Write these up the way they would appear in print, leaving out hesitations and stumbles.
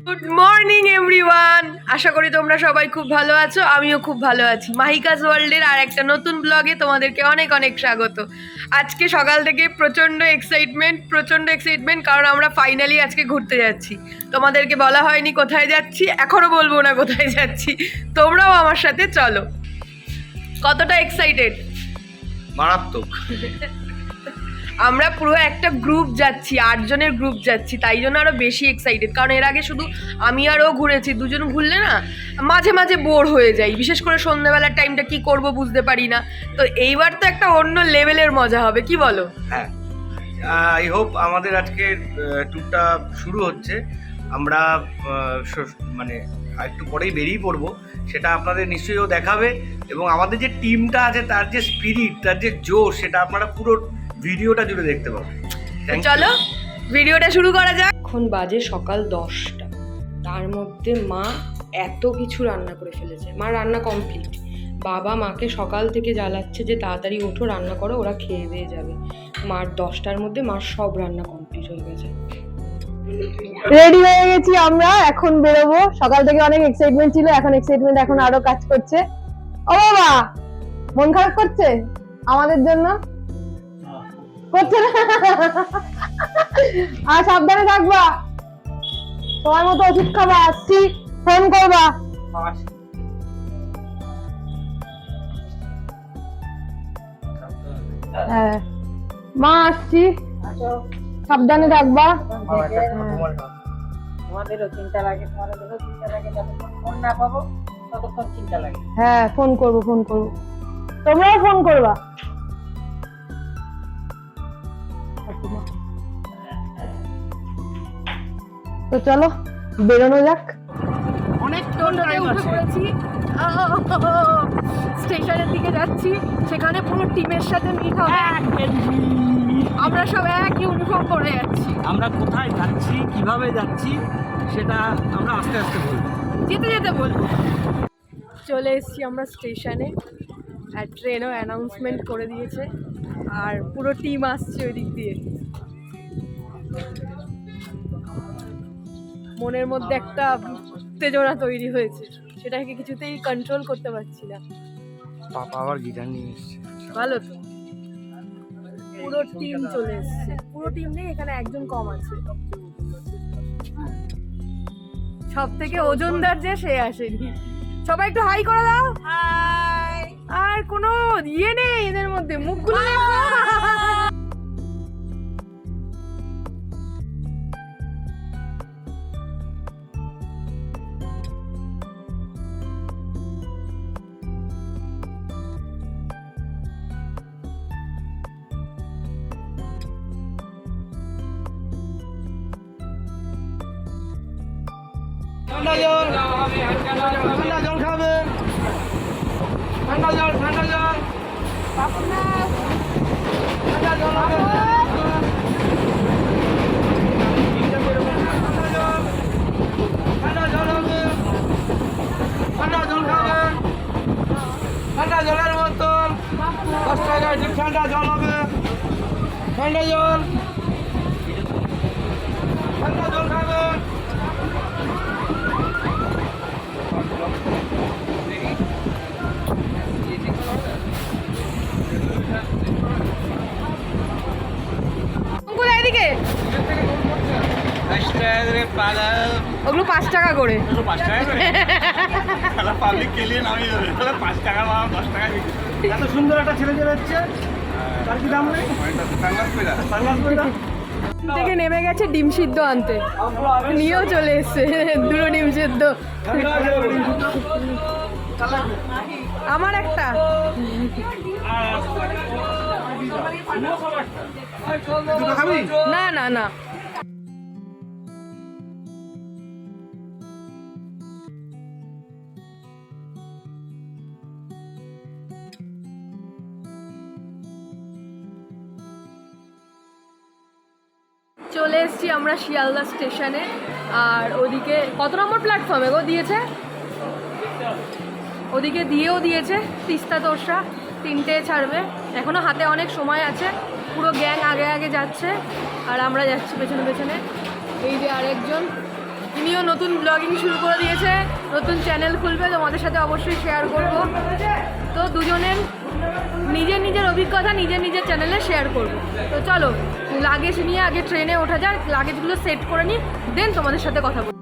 Good morning everyone, আশা করি তোমরা সবাই খুব ভালো আছো। আমিও খুব ভালো আছি। মাহিকাস ওয়ার্ল্ডের আর একটা নতুন ব্লগে তোমাদেরকে অনেক অনেক স্বাগত। আজকে সকাল থেকে প্রচণ্ড এক্সাইটমেন্ট, কারণ আমরা ফাইনালি আজকে ঘুরতে যাচ্ছি। তোমাদেরকে বলা হয়নি কোথায় যাচ্ছি, এখনো বলবো না কোথায় যাচ্ছি, তোমরাও আমার সাথে চলো। কতটা এক্সাইটেড? মারাত্মক। আমরা পুরো একটা গ্রুপ যাচ্ছি, 8 জনের গ্রুপ যাচ্ছি, তাই জন্য আরো বেশি এক্সাইটেড। কারণ এর আগে শুধু আমি আর ও ঘুরেছি, দুজন ঘুরলে না মাঝে মাঝে বোর হয়ে যাই, বিশেষ করে সন্ধ্যাবেলার টাইমটা কি করব বুঝতে পারি না। তো এইবার তো একটা অন্য লেভেলের মজা হবে, কি বলো? হ্যাঁ, আই হোপ আমাদের আজকে ট্যুরটা শুরু হচ্ছে। আমরা মানে একটু পরেই বেরিয়ে পড়বো, সেটা আপনাদের নিশ্চয়ই ও দেখাবে। এবং আমাদের যে টিমটা আছে তার যে স্পিরিট, তার যে জোশ, সেটা আপনারা পুরো ভিডিওটা জুড়ে দেখতে পাবেন। চলো ভিডিওটা শুরু করা যাক। এখন বাজে সকাল 10টা, তার মধ্যে মা এত কিছু রান্না করে ফেলেছে। মা রান্না কমপ্লিট, বাবা মাকে সকাল থেকে জ্বালাচ্ছে যে তাড়াতাড়ি ওঠো, রান্না করো, ওরা খেয়ে দিয়ে যাবে। মার 10টার মধ্যে মার সব রান্না কমপ্লিট হয়ে গেছে। রেডি হয়ে গেছি আমরা, এখন বেরোবো। সকাল থেকে অনেক এক্সাইটমেন্ট ছিল, এখন এক্সাইটমেন্ট এখন আরো কাজ করছে। ও বাবা, মন খারাপ করছে আমাদের জন্য? করছে না? আর সাবধানে থাকবা, তোমার মতো ওষুধ খাবা, আসছি, ফোন করবা। হ্যাঁ মা, আসছি, সাবধানে থাকবা। তোমাদেরও চিন্তা লাগে, তোমাদেরও চিন্তা লাগে, যতক্ষণ ফোন না পাবো ততক্ষণ চিন্তা লাগে। হ্যাঁ, ফোন করবো, তোমরাও ফোন করবা। তো চলো বেরোনো যাক। অনেক টোটোতে উঠে পড়েছি, স্টেশনের দিকে যাচ্ছি। সেখানে পুরো টিমের সাথে মিট হবে। আমরা সব এক ইউনিফর্ম পরে যাচ্ছি। আমরা কোথায় যাচ্ছি, কিভাবে যাচ্ছি, সেটা আমরা আস্তে আস্তে বলবো, যেতে যেতে বলবো। চলে এসেছি আমরা স্টেশনে, আর ট্রেনও অ্যানাউন্সমেন্ট করে দিয়েছে, আর পুরো টিম আসছে ওই দিক দিয়ে। মনের মধ্যে একটা উত্তেজনা তৈরি হয়েছে, সেটাকে কিছুতেই কন্ট্রোল করতে পারছি না। পাপা আবার গিটার নিয়ে এসছে। ভালো তো, পুরো টিম চলে এসছে। পুরো টিম নেই, এখানে একজন কম আছে। সব থেকে ওজনদার যে সে আসেনি। সবাই একটু হাই করে দাও। আর কোনো ইয়ে নেই এদের মধ্যে, মুখগুলো ঠান্ডা জল খাবে, ঠান্ডা জল হবে, ঠান্ডা জল হবে, ঠান্ডা জল হবে, ঠান্ডা জল খাবে, ঠান্ডা জলের বোতল 10 টাকায় ঠিক ঠান্ডা জল হবে, ঠান্ডা জল খাবে। এদিকে ওগুলো 5 টাকা করে। এত সুন্দর একটা ছেলে যে হচ্ছে, তার কি দাম নেই? থেকে নেমে গেছে ডিম সিদ্ধ আনতে, নিয়েও চলে এসছে দুটো ডিম সিদ্ধ। আমার একটা। না না না, চলে এসেছি আমরা শিয়ালদা স্টেশনে। আর ওদিকে কত নম্বর প্ল্যাটফর্মে গো দিয়েছে? ওদিকে দিয়েও দিয়েছে তিস্তা তোরসা, 3টে ছাড়বে। এখনো হাতে অনেক সময় আছে, পুরো গ্যাং আগে আগে যাচ্ছে আর আমরা যাচ্ছি পেছনে পেছনে। এই যে আরেকজন, ইনিও নতুন ব্লগিং শুরু করে দিয়েছে, নতুন চ্যানেল খুলবে, তোমাদের সাথে অবশ্যই শেয়ার করব। তো দুজনের নিজের নিজের অভিজ্ঞতা নিজের নিজের চ্যানেলে শেয়ার করব। তো চলো লাগেজ নিয়ে আগে ট্রেনে ওঠা যাক, লাগেজগুলো সেট করে নিই, দেন তোমাদের সাথে কথা বলবো।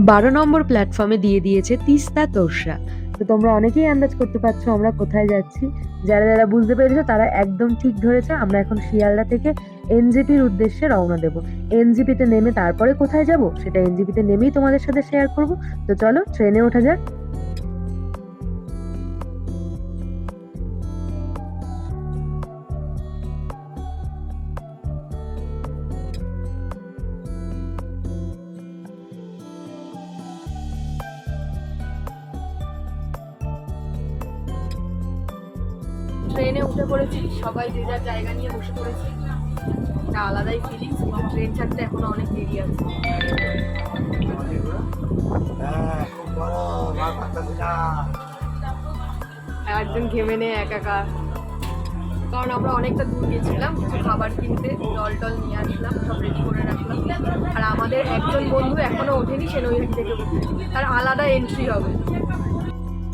বারো নম্বর প্ল্যাটফর্মে দিয়ে দিয়েছে তিস্তা তোরসা। তো তোমরা অনেকেই আন্দাজ করতে পারছো আমরা কোথায় যাচ্ছি। যারা যারা বুঝতে পেরেছো তারা একদম ঠিক ধরেছে। আমরা এখন শিয়ালদা থেকে এনজেপির উদ্দেশ্যে রওনা দেব। এনজেপিতে নেমে তারপরে কোথায় যাব সেটা এনজেপিতে নেমেই তোমাদের সাথে শেয়ার করব। তো চলো ট্রেনে ওঠা যাক। ট্রেনে উঠে পড়েছি, সবাই যে যার জায়গা নিয়ে বসে পড়েছি। একটা আলাদাই ফিলিংস, ট্রেন ছাড়তে এখনো অনেক দেরি আছে। একজন ঘেমে নেই একাকার, কারণ আমরা অনেকটা দূর গেছিলাম কিছু খাবার কিনতে, জল টল নিয়ে আসলাম, সব রেডি করে রাখলাম। আর আমাদের একজন বন্ধু এখনো ওঠেনি, সে নৈহাটি থেকে উঠবে, তার আলাদা এন্ট্রি হবে।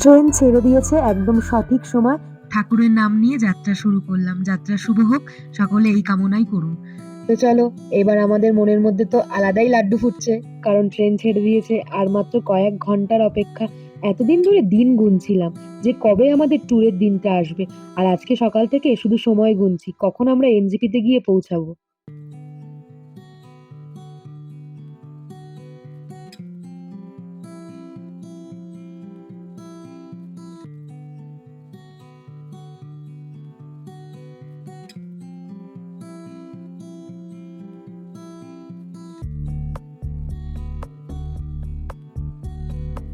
ট্রেন ছেড়ে দিয়েছে একদম সঠিক সময়। ঠাকুরের নাম নিয়ে যাত্রা শুরু করলাম। যাত্রা শুভ হোক, সকলে এই কামনাই করুন। তো চলো এবার আমাদের মনের মধ্যে তো আলাদাই লাড্ডু ফুটছে, কারণ ট্রেন ছেড়ে দিয়েছে আর মাত্র কয়েক ঘন্টার অপেক্ষা। এতদিন ধরে দিন গুনছিলাম যে কবে আমাদের ট্যুরের দিনটা আসবে, আর আজকে সকাল থেকে শুধু সময় গুনছি কখন আমরা এনজেপিতে গিয়ে পৌঁছাবো।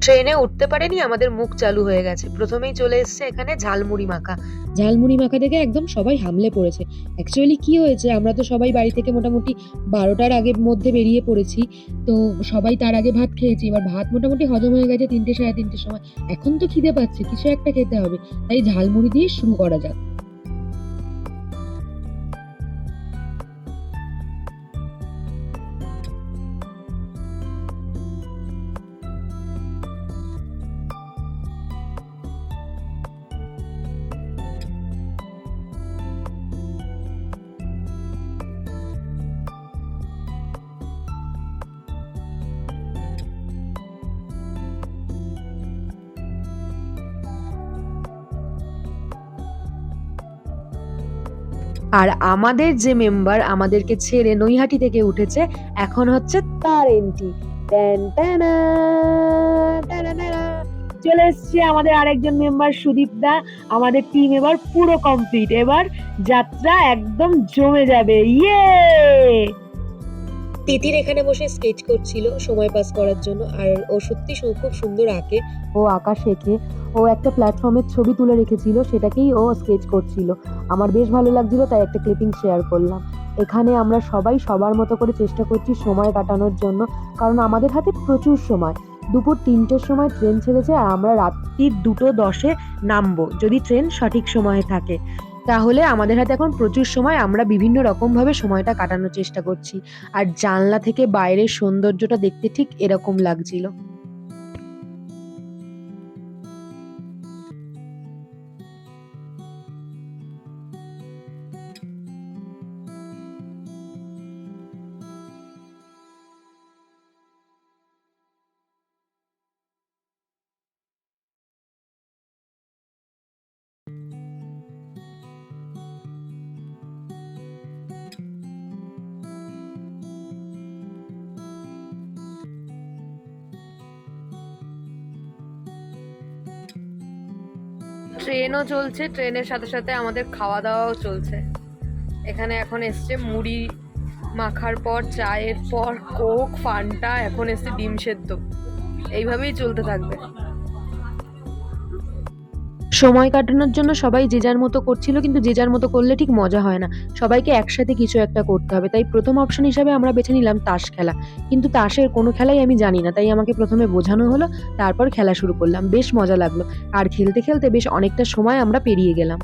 ট্রেনে উঠতে পারেনি, আমাদের মুখ চালু হয়ে গেছে। প্রথমেই চলে এসেছে এখানে ঝালমুড়ি মাখা। ঝালমুড়ি মাখা থেকে একদম সবাই হামলে পড়েছে। অ্যাকচুয়ালি কি হয়েছে, আমরা তো সবাই বাড়ি থেকে মোটামুটি 12টার আগের মধ্যে বেরিয়ে পড়েছি। তো সবাই তার আগে ভাত খেয়েছি, এবার ভাত মোটামুটি হজম হয়ে গেছে 3টে সাড়ে 3টের সময়। এখন তো খিদে পাচ্ছে, কিছু একটা খেতে হবে, তাই ঝালমুড়ি দিয়ে শুরু করা যাক। আর আমাদের যে মেম্বার আমাদেরকে ছেড়ে নৈহাটি থেকে উঠেছে, এখন হচ্ছে তার এন্ট্রি। চলে এসছে আমাদের আরেকজন মেম্বার সুদীপ দা। আমাদের টিম এবার পুরো কমপ্লিট, এবার যাত্রা একদম জমে যাবে। ইয়ে! তিতির এখানে বসে স্কেচ করছিল সময় পাস করার জন্য, আর ও সত্যি খুব সুন্দর আঁকে, ও আঁকা শেখে। ও একটা প্ল্যাটফর্মের ছবি তুলে রেখেছিল, সেটাকেই ও স্কেচ করছিল। আমার বেশ ভালো লাগছিল, তাই একটা ক্লিপিং শেয়ার করলাম। এখানে আমরা সবাই সবার মতো করে চেষ্টা করছি সময় কাটানোর জন্য, কারণ আমাদের হাতে প্রচুর সময়। দুপুর 3টের সময় ট্রেন ছেড়েছে, আর আমরা রাত্রির 2:10-এ নামবো যদি ট্রেন সঠিক সময়ে থাকে। তাহলে আমাদের হাতে এখন প্রচুর সময়, আমরা বিভিন্ন রকমভাবে সময়টা কাটানোর চেষ্টা করছি। আর জানলা থেকে বাইরের সৌন্দর্যটা দেখতে ঠিক এরকম লাগছিল। ট্রেনও চলছে, ট্রেনের সাথে সাথে আমাদের খাওয়া দাওয়াও চলছে। এখানে এখন এসছে মুড়ি মাখার পর, চায়ের পর কোক, ফান্টা, এখন এসছে ডিম সেদ্ধ। এইভাবেই চলতে থাকবে। সময় কাটানোর জন্য সবাই যে যার মতো করছিল, কিন্তু যে যার মতো করলে ঠিক মজা হয় না, সবাইকে একসাথে কিছু একটা করতে হবে। তাই প্রথম অপশন হিসাবে আমরা বেছে নিলাম তাস খেলা, কিন্তু তাসের কোনো খেলাই আমি জানি না, তাই আমাকে প্রথমে বোঝানো হলো, তারপর খেলা শুরু করলাম। বেশ মজা লাগলো, আর খেলতে খেলতে বেশ অনেকটা সময় আমরা পেরিয়ে গেলাম।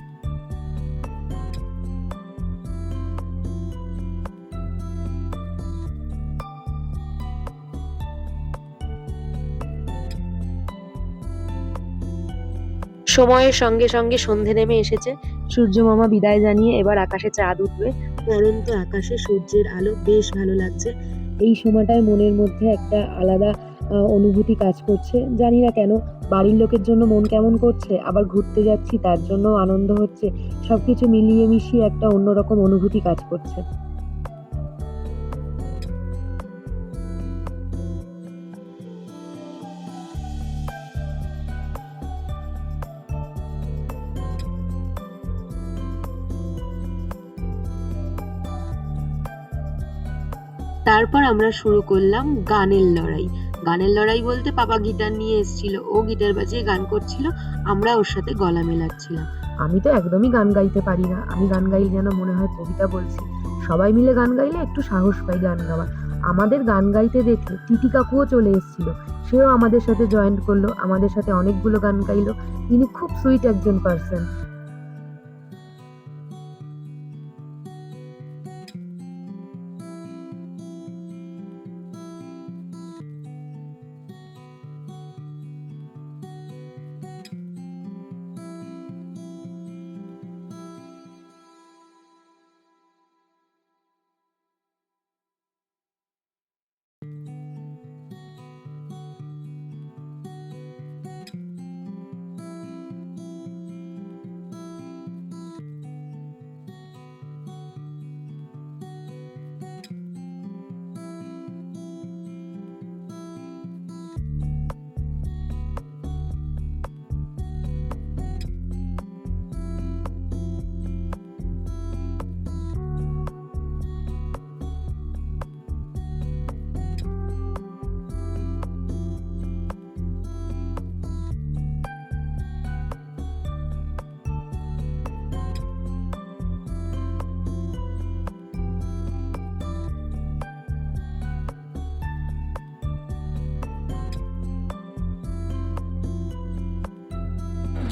সময়ের সঙ্গে সঙ্গে সন্ধে নেমে এসেছে, সূর্য মামা বিদায় জানিয়ে এবার আকাশে চাঁদ উঠবে। পরন্ত আকাশে সূর্যের আলো বেশ ভালো লাগছে। এই সময়টায় মনের মধ্যে একটা আলাদা অনুভূতি কাজ করছে, জানি না কেন। বাড়ির লোকের জন্য মন কেমন করছে, আবার ঘুরতে যাচ্ছি তার জন্য আনন্দ হচ্ছে, সবকিছু মিলিয়ে মিশিয়ে একটা অন্যরকম অনুভূতি কাজ করছে। তারপর আমরা শুরু করলাম গানের লড়াই। গানের লড়াই বলতে পাপা গিটার নিয়ে এসেছিল, ও গিটার বাজিয়ে গান করছিল, আমরা ওর সাথে গলা মেলাচ্ছিলাম। আমি তো একদমই গান গাইতে পারি না, আমি গান গাইলে যেন মনে হয় কবিতা বলছি। সবাই মিলে গান গাইলে একটু সাহস পাই গান গাওয়ার। আমাদের গান গাইতে দেখে টিটি কাকুও চলে এসেছিল, সেও আমাদের সাথে জয়েন করলো, আমাদের সাথে অনেকগুলো গান গাইলো। তিনি খুব সুইট একজন পার্সন।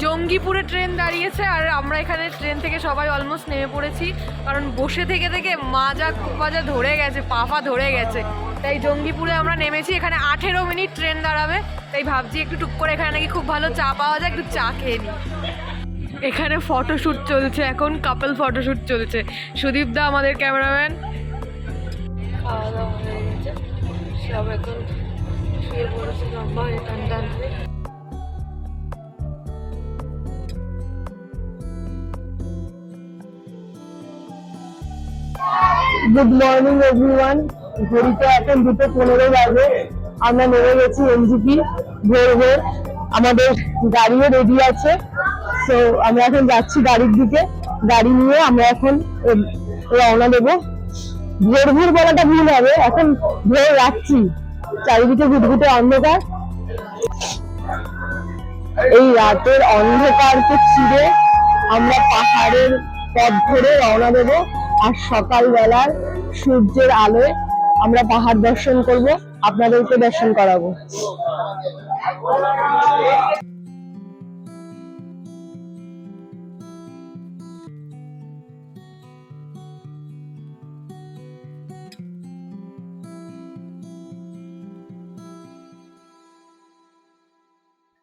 জঙ্গিপুরে ট্রেন দাঁড়িয়েছে আর আমরা এখানে ট্রেন থেকে সবাই অলমোস্ট নেমে পড়েছি, কারণ বসে থেকে থেকে মাজা ধরে গেছে, পা ধরে গেছে। তাই জঙ্গিপুরে আমরা নেমেছি। এখানে 18 মিনিট ট্রেন দাঁড়াবে, তাই ভাবছি একটু টুক করে এখানে নাকি খুব ভালো চা পাওয়া যায়, একটু চা খেয়ে নিই। এখানে ফটোশ্যুট চলছে, এখন কাপল ফটোশ্যুট চলছে। সুদীপ দা আমাদের ক্যামেরাম্যান। খাওয়া দাওয়া হয়ে গেছে, সব এখন শুয়ে পড়েছে লম্বা হয়ে টান টান করে। Good morning everyone. ঘড়িতে এখন 2:15 বাজে। আমরা নেমে গেছি এনজিপি ভোর ভোর। আমাদের গাড়িও রেডি আছে, সো আমরা এখন যাচ্ছি গাড়ির দিকে। গাড়ি নিয়ে আমরা এখন রওনা দেবো। ভোর ভোর বলাটা ভুল হবে, এখন ভোর রাত্রি, চারিদিকে ঘুটঘুটে অন্ধকার। এই রাতের অন্ধকারকে চিরে আমরা পাহাড়ের পথ ধরে রওনা দেবো, আর সকালবেলার সূর্যের আলোয় আমরা পাহাড় দর্শন করব, আপনাদেরকে দর্শন করাবো।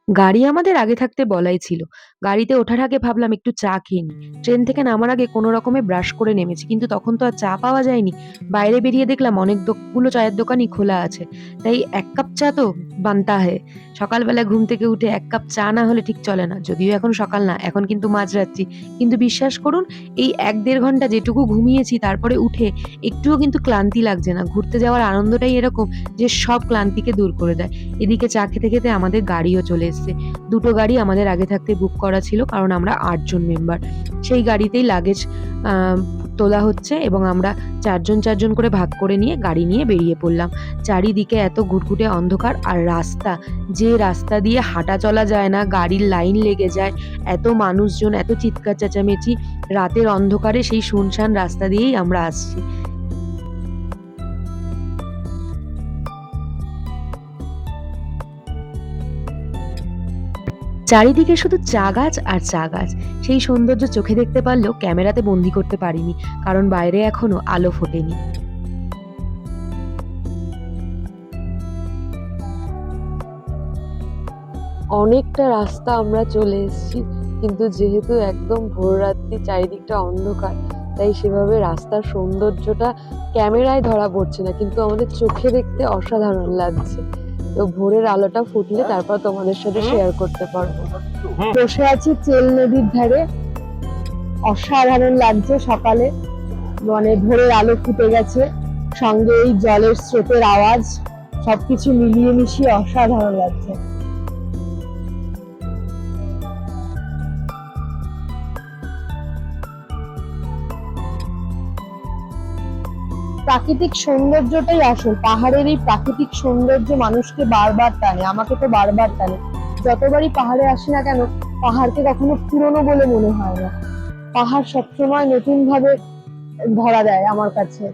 গাড়ি আমাদের আগে থাকতে বলাই ছিল। গাড়িতে ওঠার আগে ভাবলাম একটু চা খেয়ে নিই। ট্রেন থেকে নামার আগে কোনো রকমে ব্রাশ করে নেমেছি, কিন্তু তখন তো আর চা পাওয়া যায়নি। বাইরে বেরিয়ে দেখলাম অনেকগুলো চায়ের দোকানই খোলা আছে, তাই 1 কাপ চা তো বানতা হয়। সকালবেলা ঘুম থেকে উঠে 1 কাপ চা না হলে ঠিক চলে না। যদিও এখন সকাল না, এখন কিন্তু মাঝরাত্রি, কিন্তু বিশ্বাস করুন এই 1-1.5 ঘন্টা যেটুকু ঘুমিয়েছি তারপরে উঠে একটুও কিন্তু ক্লান্তি লাগছে না। ঘুরতে যাওয়ার আনন্দটাই এরকম যে সব ক্লান্তিকে দূর করে দেয়। এদিকে চা খেতে খেতে আমাদের গাড়িও চলে এসেছে। এসছে। দুটো গাড়ি আমাদের আগে থাকতে বুক করা ছিল, কারণ আমরা 8 জন মেম্বার। সেই গাড়িতেই লাগেজ তোলা হচ্ছে এবং আমরা 4 জন করে ভাগ করে নিয়ে গাড়ি নিয়ে বেরিয়ে পড়লাম। চারিদিকে এত ঘুটঘুটে অন্ধকার, আর রাস্তা, যে রাস্তা দিয়ে হাঁটা চলা যায় না, গাড়ির লাইন লেগে যায়, এত মানুষজন, এত চিৎকার চেঁচামেচি, রাতের অন্ধকারে সেই শুনশান রাস্তা দিয়েই আমরা আসছি। চারিদিকে শুধু চা গাছ আর চা গাছ। সেই সৌন্দর্য চোখে দেখতে পারলেও ক্যামেরাতে বন্দি করতে পারিনি, কারণ বাইরে এখনো আলো ফোটেনি। অনেকটা রাস্তা আমরা চলে এসেছি, কিন্তু যেহেতু একদম ভোররাত্রি, চারিদিকটা অন্ধকার, তাই সেভাবে রাস্তার সৌন্দর্যটা ক্যামেরায় ধরা পড়ছে না, কিন্তু আমাদের চোখে দেখতে অসাধারণ লাগছে। তো ভোরের আলোটা ফুটলে তারপর তোমাদের সাথে শেয়ার করতে পারবো। বসে আছি চেল নদীর ধারে, অসাধারণ লাগছে। সকালে মানে ভোরের আলো ফুটে গেছে, সঙ্গে এই জলের স্রোতের আওয়াজ, সবকিছু মিলিয়ে মিশিয়ে অসাধারণ লাগছে। প্রাকৃতিক সৌন্দর্যটাই আসল। পাহাড়ের এই প্রাকৃতিক সৌন্দর্য মানুষকে বারবার টানে, আমাকে তো বারবার টানে। যতবারই পাহাড়ে আসি না কেন, পাহাড়কে কখনো পুরনো বলে মনে হয় না। পাহাড় সবসময় নতুন ভাবে ধরা দেয় আমার কাছে।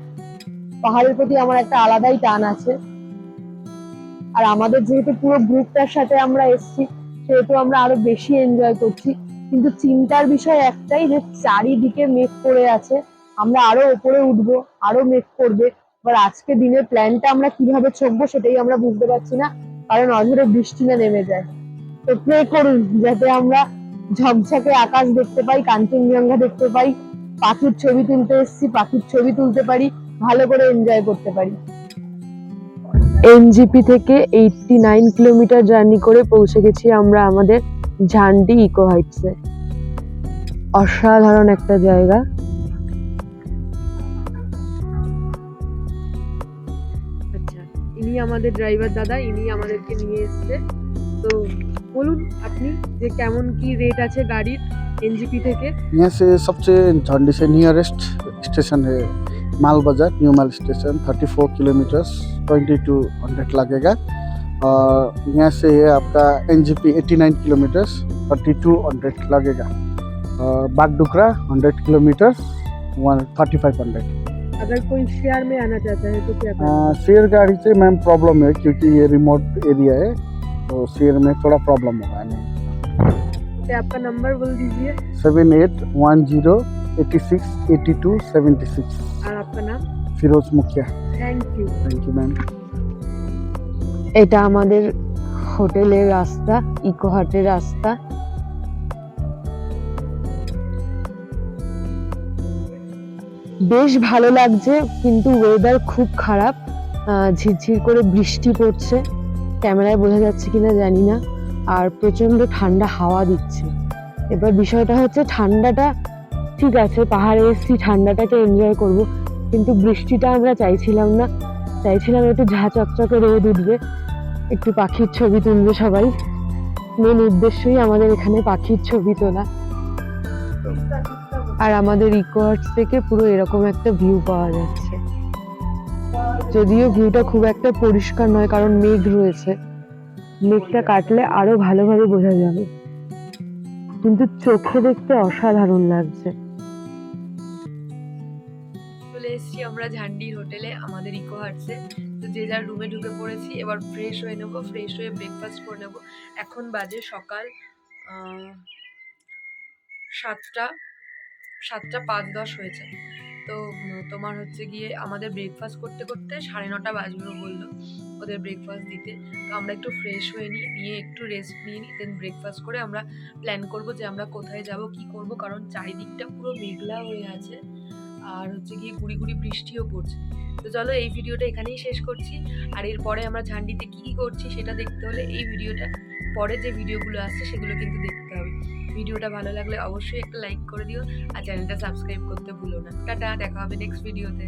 পাহাড়ের প্রতি আমার একটা আলাদাই টান আছে। আর আমাদের যেহেতু পুরো গ্রুপটার সাথে আমরা এসেছি, সেহেতু আমরা আরো বেশি এনজয় করছি। কিন্তু চিন্তার বিষয় একটাই, যে চারিদিকে মেঘ পড়ে আছে, আমরা আরো উপরে উঠবো, আরো মেঘ পড়বে। এবার আজকে দিনের প্ল্যানটা আমরা কিভাবে ছকবো সেটাই আমরা বুঝতে পারছি না, কারণ অঝরে বৃষ্টি না নেমে যায়। তো প্রে করুন যাতে আমরা ঝকঝকে আকাশ দেখতে পাই, কাঞ্চনজঙ্ঘা দেখতে পাই, পাখির ছবি তুলতে এসেছি, পাখির ছবি তুলতে পারি, ভালো করে এনজয় করতে পারি। এনজিপি থেকে 89 কিলোমিটার জার্নি করে পৌঁছে গেছি আমরা আমাদের ঝান্ডি ইকো হাইটসে। অসাধারণ একটা জায়গা। আচ্ছা, ইনি আমাদের ড্রাইভার দাদা, ইনি আমাদেরকে নিয়ে এসছে। তো বলুন আপনি যে কেমন কি রেট আছে গাড়ির एनजीपी থেকে। यहाँ से सबसे झंडी से नियरेस्ट स्टेशन है माल बाजार, न्यू माल स्टेशन, 34 किलोमीटर्स, 2200 लगेगा। और यहाँ से है आपका एनजीपी 89 किलोमीटर्स, 3200 लगेगा। और बागडोगरा 100 किलोमीटर्स, 3500। अगर कोई शेयर में आना चाहता है तो क्या शेयर गाड़ी से मैम प्रॉब्लम है, क्योंकि ये रिमोट एरिया है, तो शेयर में थोड़ा प्रॉब्लम होगा। आपका नंबर बोल दीजिए। 7810868276। और आपका नाम? फिरोज मुखिया। Thank you ma'am. এটা আমাদের হোটেলের রাস্তা, ইকো হাটের রাস্তা। বেশ ভালো লাগছে, কিন্তু ওয়েদার খুব খারাপ, ঝিরঝির করে বৃষ্টি পড়ছে, ক্যামেরায় বোঝা যাচ্ছে কিনা জানি না। আর প্রচন্ড ঠান্ডা হাওয়া দিচ্ছে। এবার বিষয়টা হচ্ছে, ঠান্ডাটা ঠিক আছে, পাহাড়ে এসেছি, ঠান্ডাটাকে এনজয় করব, কিন্তু বৃষ্টিটা আমরা চাইছিলাম না। চাইছিলাম একটু ঝাঁ চকচকে রোদ উঠবে, একটু পাখির ছবি তুলবে সবাই। মেন উদ্দেশ্যই আমাদের এখানে পাখির ছবি তোলা। আর আমাদের ইকো হাটস থেকে পুরো এরকম একটা ভিউ পাওয়া যাচ্ছে। যদিও ভিউটা খুব একটা পরিষ্কার নয়, কারণ মেঘ রয়েছে, মেঘটা কাটলে আরো ভালোভাবে বোঝা যাবে, কিন্তু চোখে দেখতে অসাধারণ লাগছে। চলে এসেছি আমরা ঝান্ডির হোটেলে, আমাদের ইকো হাটসে। তো যে যার রুমে ঢুকে পড়েছি, এবার ফ্রেশ হয়ে নেবো, ফ্রেশ হয়ে ব্রেকফাস্ট করে নেবো। এখন বাজে সকাল 7:05-10 হয়েছে। তো তোমার হচ্ছে গিয়ে আমাদের ব্রেকফাস্ট করতে করতে 9:30 বাজবে বললো ওদের ব্রেকফাস্ট দিতে। তো আমরা একটু ফ্রেশ হয়ে নিয়ে একটু রেস্ট নিয়ে নিই, দেন ব্রেকফাস্ট করে আমরা প্ল্যান করব যে আমরা কোথায় যাব, কি করব, কারণ চারিদিকটা পুরো মেঘলা হয়ে আছে, আর হচ্ছে গিয়ে গুড়ি গুড়ি বৃষ্টিও পড়ছে। তো চলো এই ভিডিওটা এখানেই শেষ করছি। আর এরপরে আমরা ঝান্ডিতে কী করছি সেটা দেখতে হলে এই ভিডিওটা পরে যে ভিডিওগুলো আসছে সেগুলো কিন্তু দেখতে হবে। ভিডিওটা ভালো লাগলে অবশ্যই একটা লাইক করে দিও, আর চ্যানেলটা সাবস্ক্রাইব করতে ভুলো না। টাটা, দেখা হবে নেক্সট ভিডিওতে।